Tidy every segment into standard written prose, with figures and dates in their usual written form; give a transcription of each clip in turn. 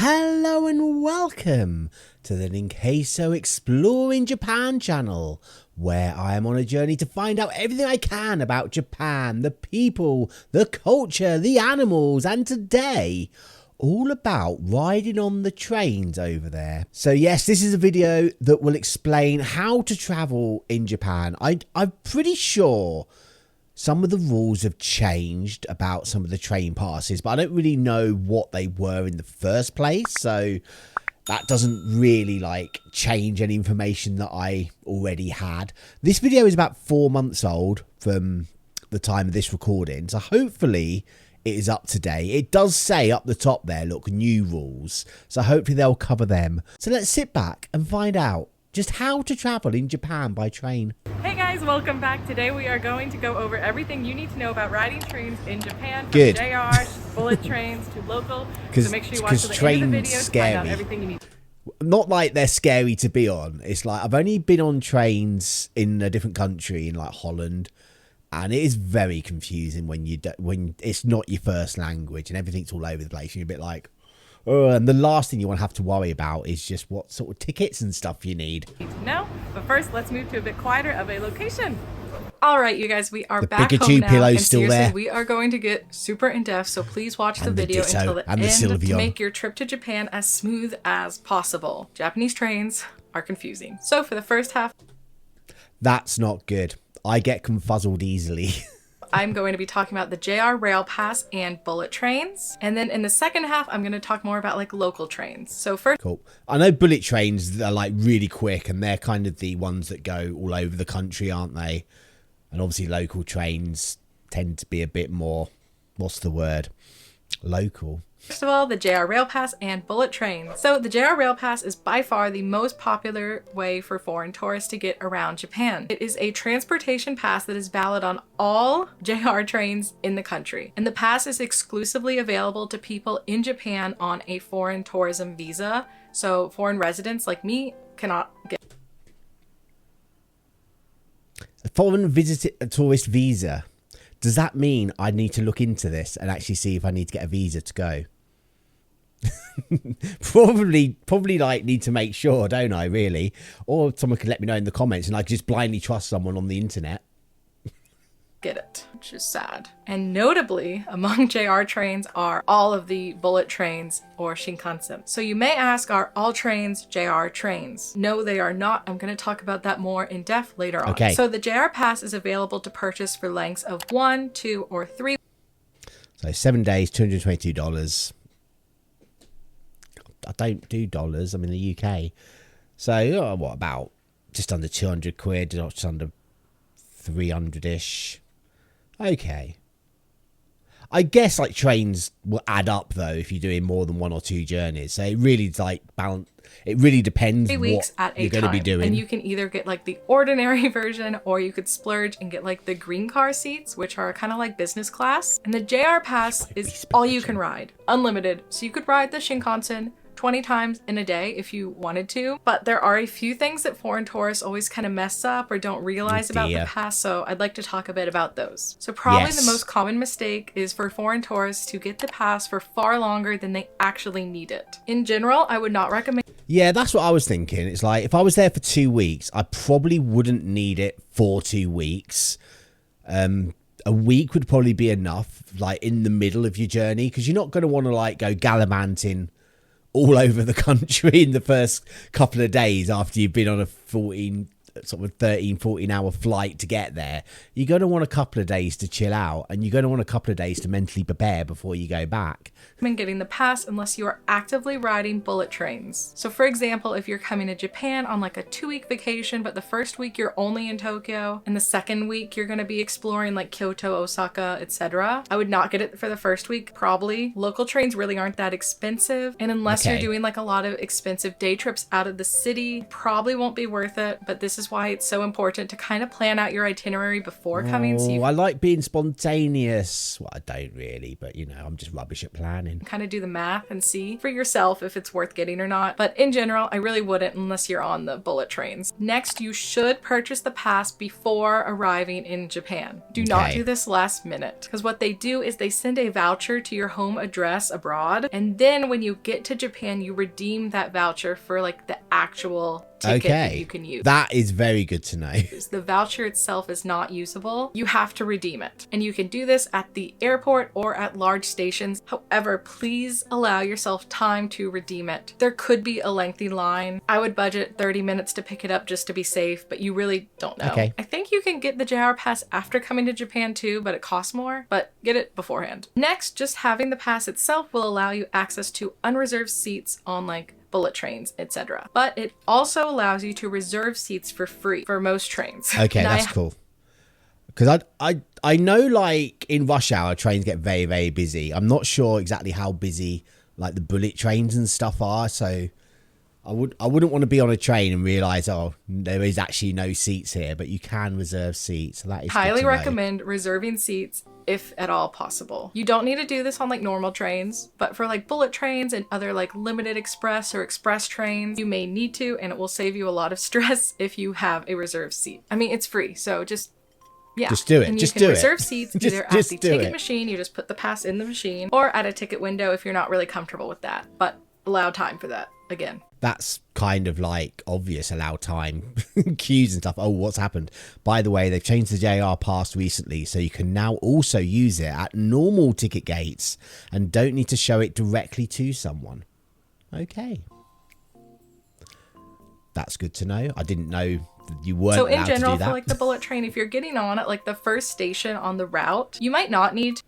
Hello and welcome to the Ninqueso Exploring Japan channel, where I am on a journey to find out everything I can about Japan, the people, the culture, the animals, and today, all about riding on the trains over there. So yes, this is a video that will explain how to travel in Japan. I'm pretty sure some of the rules have changed about some of the train passes, but I don't really know what they were in the first place. So that doesn't really change any information that I already had. This video is about 4 months old from the time of this recording. So hopefully it is up to date. It does say up the top there, look, new rules. So hopefully they'll cover them. So let's sit back and find out just how to travel in Japan by train. Hey guys, welcome back. Today we are going to go over everything you need to know about riding trains in Japan. From Good. JR, bullet trains to local. So make sure you watch to the end of the video to find out everything you need. Not like they're scary to be on. It's like I've only been on trains in a different country, in like Holland, and it is very confusing when it's not your first language and everything's all over the place. And you're a bit like, oh, and the last thing you want to have to worry about is just what sort of tickets and stuff you need. No, but first let's move to a bit quieter of a location. All right, you guys, we are back Pikachu home now, pillow's and still seriously, there. we are going to get super in-depth, so please watch the video Ditto, until the and the end to Sylveon. make your trip to Japan as smooth as possible. Japanese trains are confusing. So for the first half, That's not good. I get confuzzled easily. I'm going to be talking about the JR Rail Pass and bullet trains. And then in the second half, I'm going to talk more about local trains. So first, Cool. I know bullet trains are really quick, and they're kind of the ones that go all over the country, aren't they? And obviously local trains tend to be a bit more, what's the word? Local. First of all, the JR Rail Pass and bullet trains. So the JR Rail Pass is by far the most popular way for foreign tourists to get around Japan. It is a transportation pass that is valid on all JR trains in the country. And the pass is exclusively available to people in Japan on a foreign tourism visa. So foreign residents like me cannot get A foreign tourist visa. Does that mean I need to look into this and actually see if I need to get a visa to go? probably need to make sure, don't I, really? Or someone can let me know in the comments and I can just blindly trust someone on the internet. get it, which is sad. And notably, among JR trains are all of the bullet trains or Shinkansen. So you may ask, are all trains JR trains? No, they are not. I'm going to talk about that more in depth later on. Okay. So the JR Pass is available to purchase for lengths of 1, 2, or 3. So 7 days, $222. I don't do dollars. I'm in the UK. So what about just under 200 quid, just under 300-ish. Okay. I guess trains will add up though if you're doing more than 1 or 2 journeys. So it really balance. It really depends 3 weeks what at a you're going to be doing. And you can either get the ordinary version, or you could splurge and get the green car seats, which are kind of like business class. And the JR Pass is all you can ride, unlimited. So you could ride the Shinkansen 20 times in a day if you wanted to. But there are a few things that foreign tourists always kind of mess up or don't realize about the pass, so I'd like to talk a bit about those. So probably the most common mistake is for foreign tourists to get the pass for far longer than they actually need it. In general, I would not recommend. Yeah, that's what I was thinking. It's like if I was there for 2 weeks, I probably wouldn't need it for 2 weeks. A week would probably be enough, in the middle of your journey, because you're not going to want to go gallivanting all over the country in the first couple of days after you've been on a 13, 14 hour flight to get there. You're going to want a couple of days to chill out, and you're going to want a couple of days to mentally prepare before you go back. Getting the pass unless you are actively riding bullet trains. So for example, if you're coming to Japan on a 2-week vacation, but the first week you're only in Tokyo and the second week you're going to be exploring Kyoto, Osaka, etc., I would not get it for the first week. Probably local trains really aren't that expensive, and unless you're doing a lot of expensive day trips out of the city, probably won't be worth it. But this is is why it's so important to kind of plan out your itinerary before coming. So you I like being spontaneous. Well, I don't really, but you know, I'm just rubbish at planning. kind of do the math and see for yourself if it's worth getting or not. But in general, I really wouldn't unless you're on the bullet trains. Next, you should purchase the pass before arriving in Japan. Do not do this last minute, because what they do is they send a voucher to your home address abroad, and then when you get to Japan, you redeem that voucher for like the actual ticket that you can use. That is very good to know. The voucher itself is not usable. You have to redeem it. And you can do this at the airport or at large stations. However, please allow yourself time to redeem it. There could be a lengthy line. I would budget 30 minutes to pick it up just to be safe, but you really don't know. I think you can get the JR pass after coming to Japan too, but it costs more, but get it beforehand. Next, just having the pass itself will allow you access to unreserved seats on like bullet trains, etc. But it also allows you to reserve seats for free for most trains. Okay, that's cool. Because I know like in rush hour trains get very, very busy. I'm not sure exactly how busy like the bullet trains and stuff are. So I wouldn't want to be on a train and realize, oh, there is actually no seats here, but you can reserve seats. So that is highly recommend reserving seats if at all possible. You don't need to do this on like normal trains, but for like bullet trains and other like limited express or express trains, you may need to, and it will save you a lot of stress if you have a reserved seat. I mean, it's free, so just do it. And just do it. You can reserve seats either at the ticket machine, you just put the pass in the machine, or at a ticket window if you're not really comfortable with that, but allow time for that again. That's kind of like obvious, allow time, queues and stuff. Oh, what's happened? By the way, they've changed the JR pass recently, so you can now also use it at normal ticket gates and don't need to show it directly to someone. Okay. That's good to know. I didn't know you weren't allowed to do that. So in general, for like the bullet train, if you're getting on at like the first station on the route, you might not need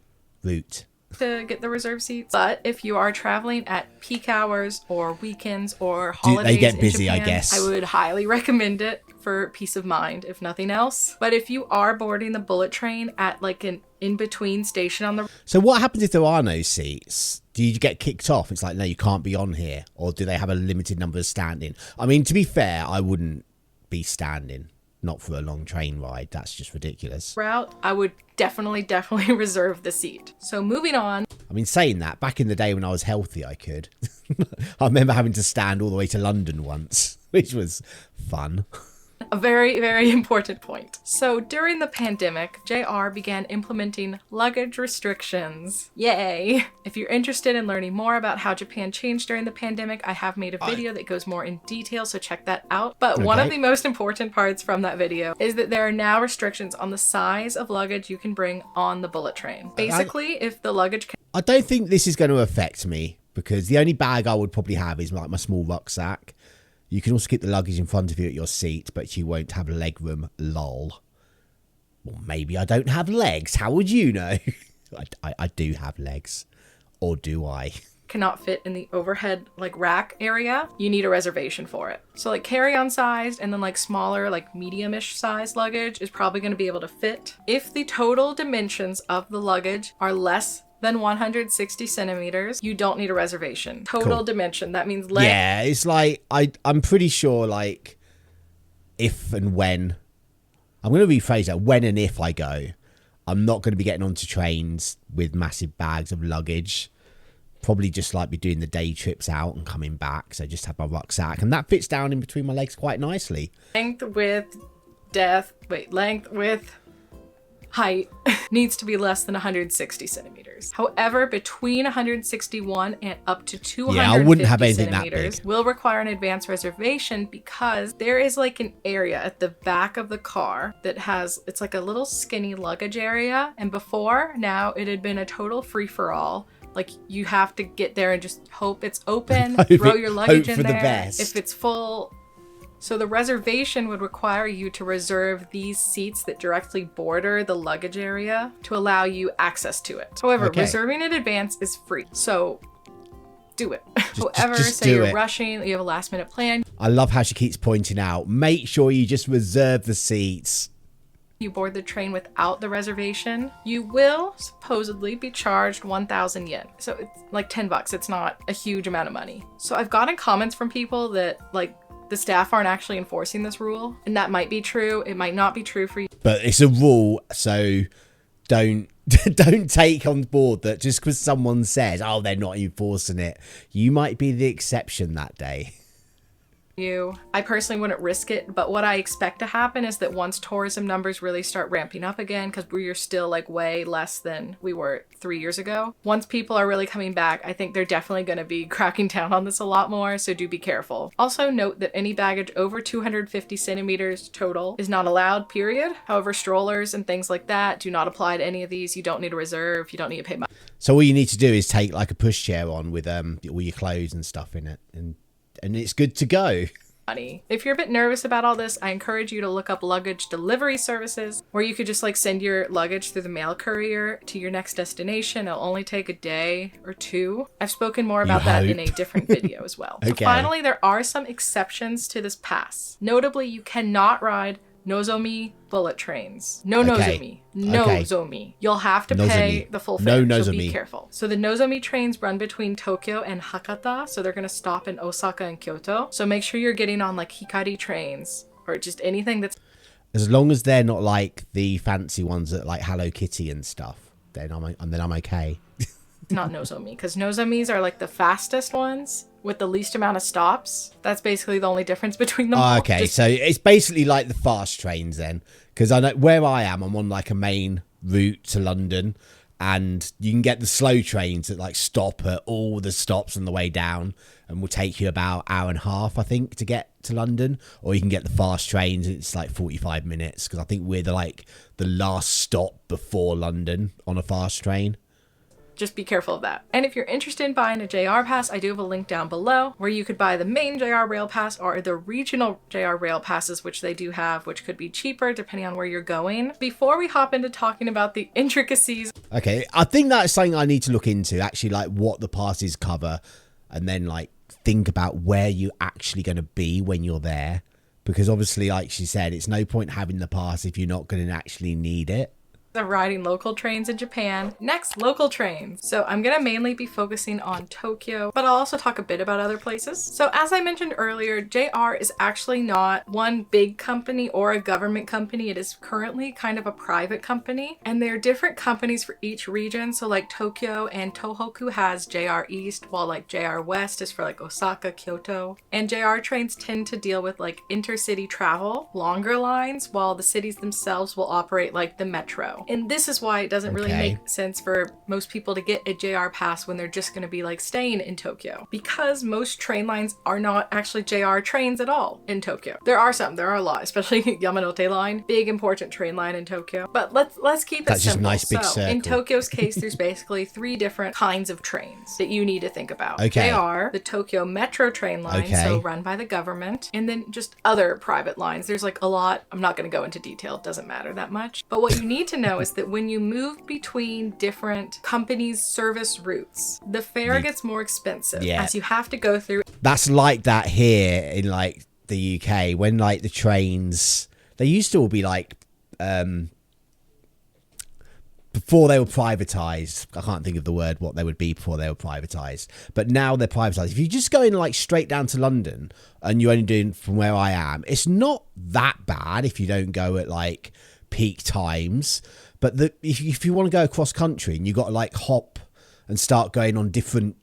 to get the reserved seats, but if you are traveling at peak hours or weekends or holidays, they get busy, in Japan, I guess. I would highly recommend it for peace of mind, if nothing else. But if you are boarding the bullet train at like an in-between station on the... So what happens if there are no seats? Do you get kicked off? It's like, no, you can't be on here. Or do they have a limited number of standing? I mean, to be fair, I wouldn't be standing. Not for a long train ride. That's just ridiculous. Route, I would definitely reserve the seat. So moving on. I mean, saying that, back in the day when I was healthy, I could. I remember having to stand all the way to London once, which was fun. A very, very important point. So during the pandemic, JR began implementing luggage restrictions. Yay! If you're interested in learning more about how Japan changed during the pandemic, I have made a video that goes more in detail, so check that out. But one of the most important parts from that video is that there are now restrictions on the size of luggage you can bring on the bullet train. Basically, if the luggage I don't think this is going to affect me, because the only bag I would probably have is like my small rucksack. You can also keep the luggage in front of you at your seat, but you won't have leg room, lol. Or maybe I don't have legs. How would you know? I do have legs. Or do I? Cannot fit in the overhead like rack area, you need a reservation for it. So like carry-on sized and then like smaller, like medium-ish size luggage is probably going to be able to fit. If the total dimensions of the luggage are less than 160 centimeters, you don't need a reservation. Total dimension, that means length. Yeah, it's like, I'm pretty sure like if and when, I'm going to rephrase that, when and if I go, I'm not going to be getting onto trains with massive bags of luggage. Probably just like be doing the day trips out and coming back. So just have my rucksack, and that fits down in between my legs quite nicely. Length, width, height needs to be less than 160 centimeters. However, between 161 and up to 250 I wouldn't have anything centimeters that big. Will require an advance reservation, because there is like an area at the back of the car that has, it's like a little skinny luggage area. And before now it had been a total free-for-all. Like you have to get there and just hope it's open, throw your luggage in there. If it's full. So the reservation would require you to reserve these seats that directly border the luggage area to allow you access to it. However, reserving in advance is free. So do it. However, say you're rushing, you have a last minute plan. I love how she keeps pointing out, make sure you just reserve the seats. You board the train without the reservation, you will supposedly be charged 1,000 yen. So it's like $10. It's not a huge amount of money. So I've gotten comments from people that like the staff aren't actually enforcing this rule. And that might be true. It might not be true for you. But it's a rule, so don't don't take on board that just because someone says, oh, they're not enforcing it. You might be the exception that day. I personally wouldn't risk it, but what I expect to happen is that once tourism numbers really start ramping up again, because we're still like way less than we were 3 years ago, once people are really coming back, I think they're definitely going to be cracking down on this a lot more, so do be careful. Also note that any baggage over 250 centimeters total is not allowed, period. However, strollers and things like that do not apply to any of these. You don't need a reserve, you don't need to pay money. So all you need to do is take like a pushchair on with all your clothes and stuff in it, and it's good to go. If you're a bit nervous about all this, I encourage you to look up luggage delivery services, where you could just like send your luggage through the mail courier to your next destination. It'll only take a day or two. I've spoken more about that in a different video as well. Okay. So finally, there are some exceptions to this pass. Notably, you cannot ride Nozomi bullet trains. No Okay. Nozomi. You'll have to pay the full fare. No So be Nozomi. careful. So the Nozomi trains run between Tokyo and Hakata. So they're going to stop in Osaka and Kyoto. So make sure you're getting on like Hikari trains or just anything that's... As long as they're not like the fancy ones that like Hello Kitty and stuff, then I'm okay. not Nozomi. Because Nozomis are like the fastest ones with the least amount of stops. That's basically the only difference between them all. Okay, so it's basically like the fast trains then, because I know where I am, I'm on like a main route to London, and you can get the slow trains that like stop at all the stops on the way down and will take you about an hour and a half, I think, to get to London. Or you can get the fast trains, it's like 45 minutes, because I think we're the last stop before London on a fast train. Just be careful of that. And if you're interested in buying a JR pass, I do have a link down below where you could buy the main JR rail pass or the regional JR rail passes, which they do have, which could be cheaper depending on where you're going. Before we hop into talking about the intricacies. Okay, I think that's something I need to look into, actually, like what the passes cover, and then like think about where you're actually going to be when you're there. Because obviously, like she said, it's no point having the pass if you're not going to actually need it. Of riding local trains in Japan. Next, local trains. So I'm gonna mainly be focusing on Tokyo, but I'll also talk a bit about other places. So as I mentioned earlier, JR is actually not one big company or a government company. It is currently kind of a private company, and there are different companies for each region. So like Tokyo and Tohoku has JR East, while like JR West is for like Osaka, Kyoto. And JR trains tend to deal with like intercity travel, longer lines, while the cities themselves will operate like the metro. And this is why it doesn't really make sense for most people to get a JR pass when they're just going to be like staying in Tokyo, because most train lines are not actually JR trains at all in Tokyo. There are a lot, especially Yamanote line, big important train line in Tokyo. But let's keep it simple. Just a nice big circle. In Tokyo's case, there's basically 3 different kinds of trains that you need to think about. Okay. They are the Tokyo Metro train line, so run by the government, and then just other private lines. There's like a lot. I'm not going to go into detail. It doesn't matter that much. But what you need to know is that when you move between different companies' service routes, the fare gets more expensive as you have to go through. That's like that here in like the UK, when like the trains, they used to all be like before they were privatized. I can't think of the word what they would be before they were privatized, but now they're privatized. If you just go in like straight down to London and you're only doing from where I am, it's not that bad if you don't go at like peak times. But if you want to go across country and you got to like hop and start going on different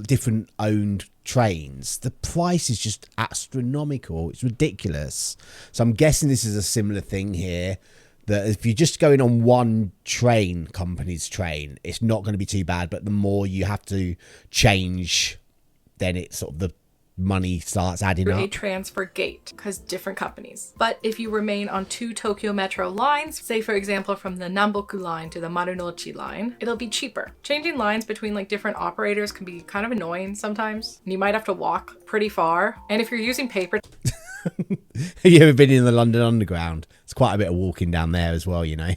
different owned trains, the price is just astronomical. It's ridiculous. So I'm guessing this is a similar thing here, that if you're just going on one company's train, it's not going to be too bad. But the more you have to change, then it's sort of the money starts adding up. A transfer gate, because different companies. But if you remain on 2 Tokyo Metro lines, say for example from the Namboku line to the Marunouchi line, it'll be cheaper. Changing lines between like different operators can be kind of annoying sometimes. You might have to walk pretty far. And if you're using paper... Have you ever been in the London Underground? It's quite a bit of walking down there as well, you know.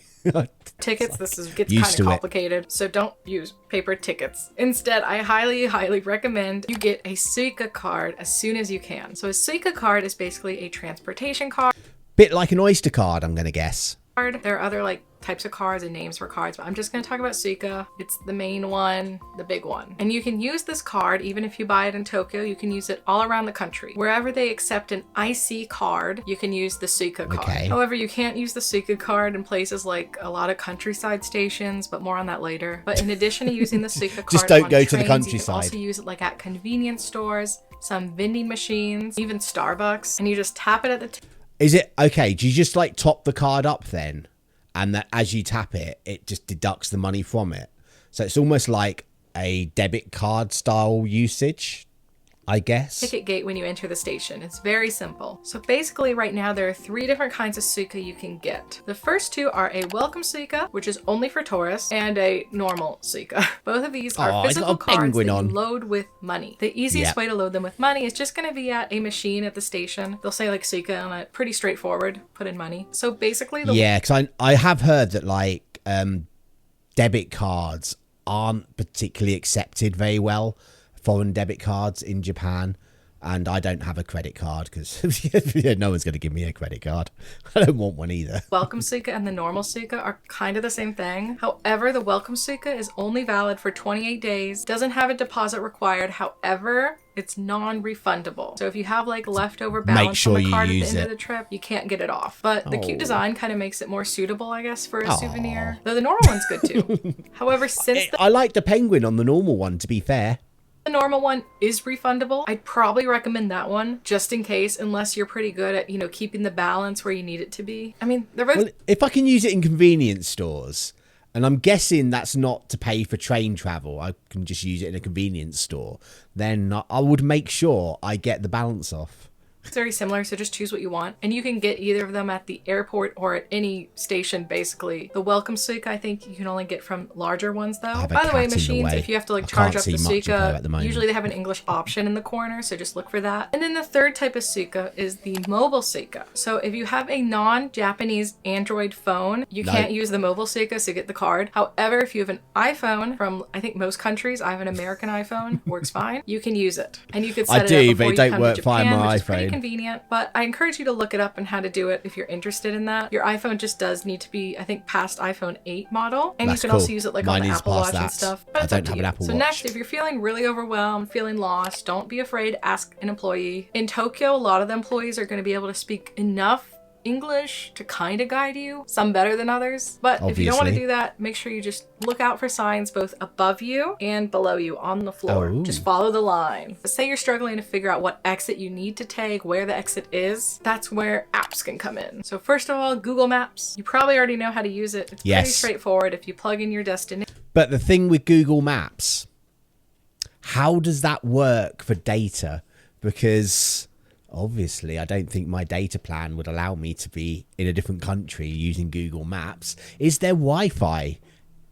Tickets, gets kind of complicated, so don't use paper tickets. Instead, I highly recommend you get a Suica card as soon as you can. So a Suica card is basically a transportation card. Bit like an Oyster card, I'm going to guess. There are other like types of cards and names for cards, but I'm just going to talk about Suica. It's the main one, the big one. And you can use this card even if you buy it in Tokyo. You can use it all around the country. Wherever they accept an IC card, you can use the Suica card. Okay. However, you can't use the Suica card in places like a lot of countryside stations, but more on that later. But in addition to using the Suica card Just don't on go trains, to the you can countryside. also use it like at convenience stores, some vending machines, even Starbucks, and you just tap it at the Is it okay? Do you just like top the card up then? And that as you tap it, it just deducts the money from it. So it's almost like a debit card style usage, I guess. ticket gate when you enter the station. It's very simple. So basically right now there are 3 different kinds of Suica you can get. The first 2 are a welcome Suica, which is only for tourists, and a normal Suica. Both of these are physical cards that you load with money. The easiest way to load them with money is just going to be at a machine at the station. They'll say like Suica on it. Pretty straightforward. Put in money. So basically because I have heard that like debit cards aren't particularly accepted very well, foreign debit cards in Japan, and I don't have a credit card because no one's going to give me a credit card. I don't want one either. Welcome Suica and the normal Suica are kind of the same thing. However, the welcome Suica is only valid for 28 days, doesn't have a deposit required. However, it's non-refundable. So if you have like leftover balance on the card at the end of the trip, you can't get it off. But the cute design kind of makes it more suitable, I guess, for a souvenir. Though the normal one's good too. However, since I like the penguin on the normal one, to be fair. the normal one is refundable, I'd probably recommend that one just in case, unless you're pretty good at, you know, keeping the balance where you need it to be. I mean, they're both... Well, if I can use it in convenience stores, and I'm guessing that's not to pay for train travel, I can just use it in a convenience store, then I would make sure I get the balance off. It's very similar, so just choose what you want. And you can get either of them at the airport or at any station, basically. The welcome Suica, I think you can only get from larger ones, though. By the way, machines, if you have to like charge up the Suica, usually they have an English option in the corner, so just look for that. And then the third type of Suica is the mobile Suica. So if you have a non-Japanese Android phone, you can't use the mobile Suica, so get the card. However, if you have an iPhone from, I think most countries, I have an American iPhone, works fine, you can use it. And you could set it up before you come to Japan, which is pretty convenient, but I encourage you to look it up and how to do it if you're interested in that. Your iPhone just does need to be, I think, past iPhone 8 model, and you can also use it like on the Apple Watch and stuff. But I don't have an Apple Watch. So next, if you're feeling really overwhelmed, feeling lost, don't be afraid. Ask an employee. In Tokyo, a lot of the employees are going to be able to speak enough English to kind of guide you, some better than others. But if you don't want to do that, make sure you just look out for signs both above you and below you on the floor. Just follow the line. Say you're struggling to figure out what exit you need to take, where the exit is, that's where apps can come in. So first of all, Google Maps. You probably already know how to use it. It's pretty straightforward if you plug in your destination. But the thing with Google Maps, how does that work for data? Because obviously, I don't think my data plan would allow me to be in a different country using Google Maps. Is there Wi-Fi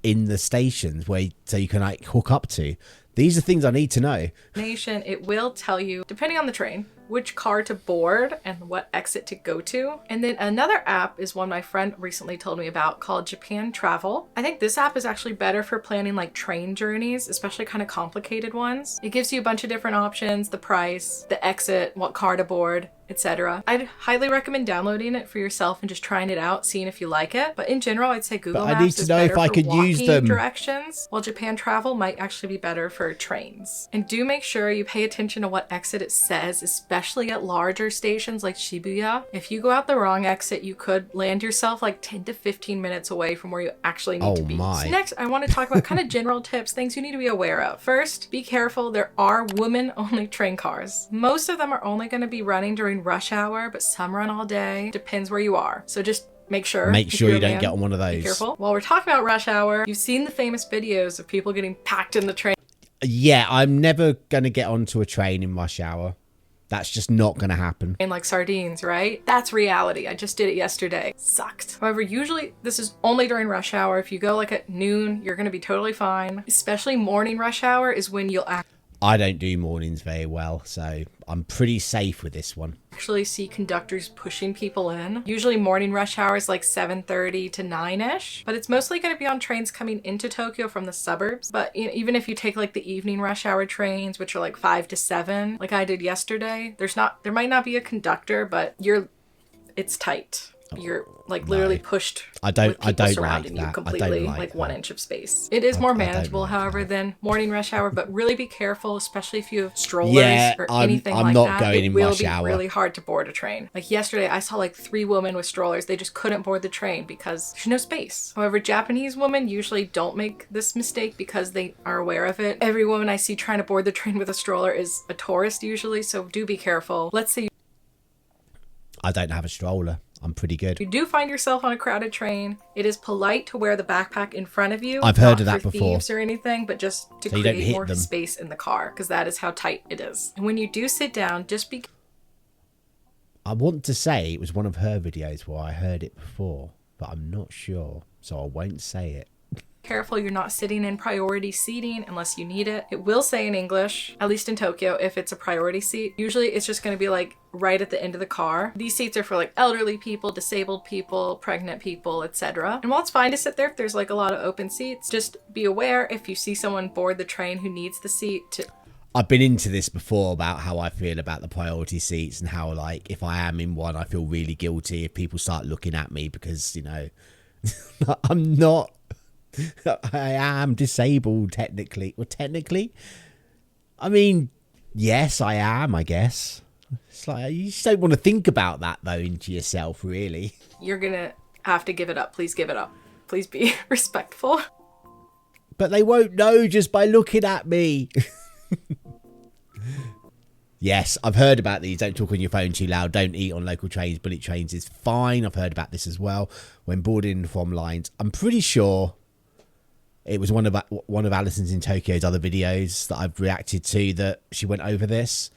in the stations so you can like hook up to? These are things I need to know. It will tell you, depending on the train, which car to board and what exit to go to. And then another app is one my friend recently told me about called Japan Travel. I think this app is actually better for planning like train journeys, especially kind of complicated ones. It gives you a bunch of different options, the price, the exit, what car to board, etc. I'd highly recommend downloading it for yourself and just trying it out, seeing if you like it. But in general, I'd say Google Maps is better for walking directions, while Japan Travel might actually be better for trains. And do make sure you pay attention to what exit it says, especially at larger stations like Shibuya. If you go out the wrong exit, you could land yourself like 10 to 15 minutes away from where you actually need to be. So next, I want to talk about kind of general tips, things you need to be aware of. First, be careful. There are women-only train cars. Most of them are only going to be running during rush hour, but some run all day. Depends where you are. So just make sure you don't get on one of those. Be careful. While we're talking about rush hour, you've seen the famous videos of people getting packed in the train. Yeah, I'm never going to get onto a train in rush hour. That's just not going to happen. And like sardines, right? That's reality. I just did it yesterday. Sucked. However, usually this is only during rush hour. If you go like at noon, you're going to be totally fine. Especially morning rush hour is when you'll I don't do mornings very well, so I'm pretty safe with this one. Actually see conductors pushing people in. Usually morning rush hour is like 7:30 to 9ish, but it's mostly going to be on trains coming into Tokyo from the suburbs. But you know, even if you take like the evening rush hour trains, which are like 5 to 7, like I did yesterday, there might not be a conductor, but it's tight. you're like literally pushed. I don't with people like surrounding you that. completely, like 1 inch of space. It is more manageable, however, than morning rush hour, but really be careful, especially if you have strollers or anything I'm like not that. going it in will rush be hour. really hard to board a train. Like yesterday, I saw like 3 women with strollers. They just couldn't board the train because there's no space. However, Japanese women usually don't make this mistake because they are aware of it. Every woman I see trying to board the train with a stroller is a tourist usually, so do be careful. Let's say I don't have a stroller. I'm pretty good. you do find yourself on a crowded train. It is polite to wear the backpack in front of you. I've heard not of that for before. Thieves or anything, but just to So you don't create hit more them. space in the car, because that is how tight it is. And when you do sit down, just be I want to say it was one of her videos where I heard it before, but I'm not sure, so I won't say it. careful you're not sitting in priority seating unless you need it. It will say in English, at least in Tokyo, if it's a priority seat. Usually it's just going to be like right at the end of the car. These seats are for like elderly people, disabled people, pregnant people, etc. And while it's fine to sit there if there's like a lot of open seats, just be aware if you see someone board the train who needs the seat to... I've been into this before about how I feel about the priority seats and how, like, if I am in one, I feel really guilty if people start looking at me because, you know, I'm not... I am disabled, technically. Well, technically? I mean, yes, I am, I guess. It's like, you just don't want to think about that, though, into yourself, really. You're gonna have to give it up. Please give it up. Please be respectful. But they won't know just by looking at me. Yes, I've heard about these. Don't talk on your phone too loud. Don't eat on local trains. Bullet trains is fine. I've heard about this as well. When boarding from lines, I'm pretty sure it was one of Alison's in Tokyo's other videos that I've reacted to that she went over this.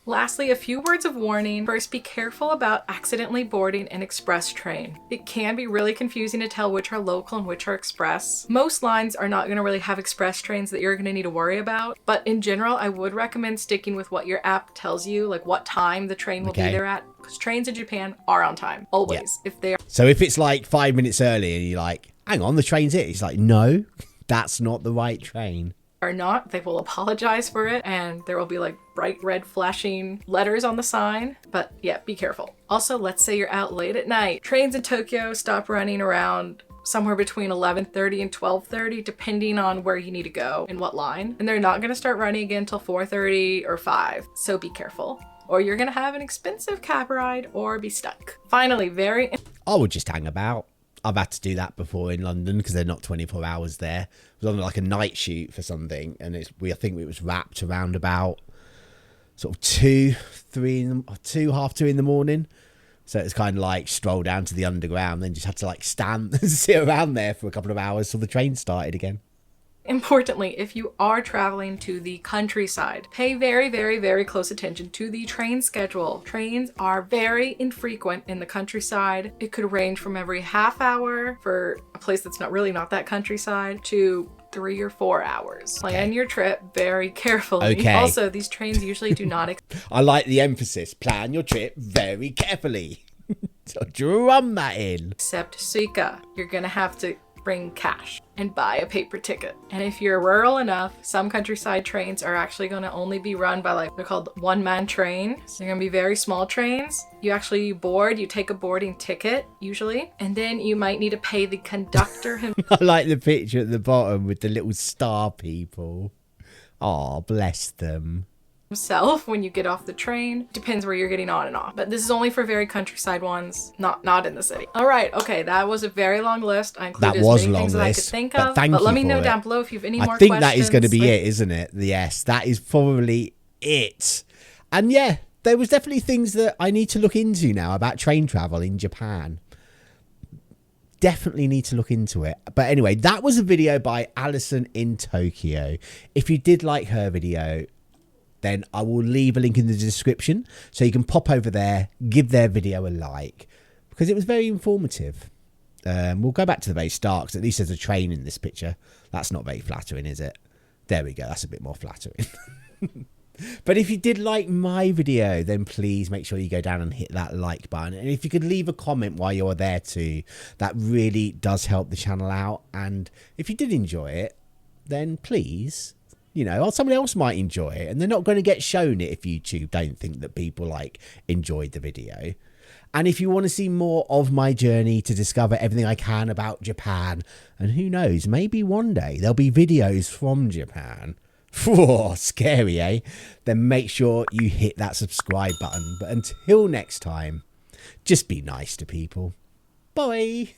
Lastly, a few words of warning. First, be careful about accidentally boarding an express train. It can be really confusing to tell which are local and which are express. Most lines are not going to really have express trains that you're going to need to worry about, but in general, I would recommend sticking with what your app tells you, like what time the train will be there at, because trains in Japan are on time, always. Yeah. If they are... So if it's like 5 minutes early and you're like, hang on, the train's here. It's like, no, that's not the right train. Are not, they will apologize for it, and there will be like bright red flashing letters on the sign. But yeah, be careful. Also, let's say you're out late at night. Trains in Tokyo stop running around somewhere between 11:30 and 12:30, depending on where you need to go and what line. And they're not going to start running again until 4:30 or 5. So be careful, or you're going to have an expensive cab ride or be stuck. Finally, I would just hang about. I've had to do that before in London because they're not 24 hours there. I was on like a night shoot for something, and I think it was wrapped around about sort of 2, half 2 in the morning. So it's kind of like stroll down to the underground, then just had to like stand and sit around there for a couple of hours till the train started again. Importantly, if you are traveling to the countryside, pay very, very, very close attention to the train schedule. Trains are very infrequent in the countryside. It could range from every half hour for a place that's not that countryside to 3 or 4 hours. Plan your trip very carefully. Okay. Also, these trains usually do not... I like the emphasis. Plan your trip very carefully. So drum that in. Except Suica. You're gonna have to bring cash and buy a paper ticket. And if you're rural enough, some countryside trains are actually going to only be run by they're called one-man train. So they're going to be very small trains. You actually board, you take a boarding ticket usually, and then you might need to pay the conductor I like the picture at the bottom with the little star people. Oh, bless them. himself when you get off the train. Depends where you're getting on and off. But this is only for very countryside ones, not in the city. All right, okay, that was a very long list. I included as many things as I could think of. But let me know down below if you have any more questions. I think that is going to be it, isn't it? Yes, that is probably it. And yeah, there was definitely things that I need to look into now about train travel in Japan. Definitely need to look into it. But anyway, that was a video by Alison in Tokyo. If you did like her video, then I will leave a link in the description so you can pop over there, give their video a like, because it was very informative. We'll go back to the very start, because at least there's a train in this picture. That's not very flattering, is it? There we go. That's a bit more flattering. But if you did like my video, then please make sure you go down and hit that like button. And if you could leave a comment while you're there too, that really does help the channel out. And if you did enjoy it, then please You know, or somebody else might enjoy it, and they're not going to get shown it if YouTube don't think that people like enjoyed the video. And if you want to see more of my journey to discover everything I can about Japan, and who knows, maybe one day there'll be videos from Japan. Whoa, scary, eh? Then make sure you hit that subscribe button. But until next time, just be nice to people. Bye.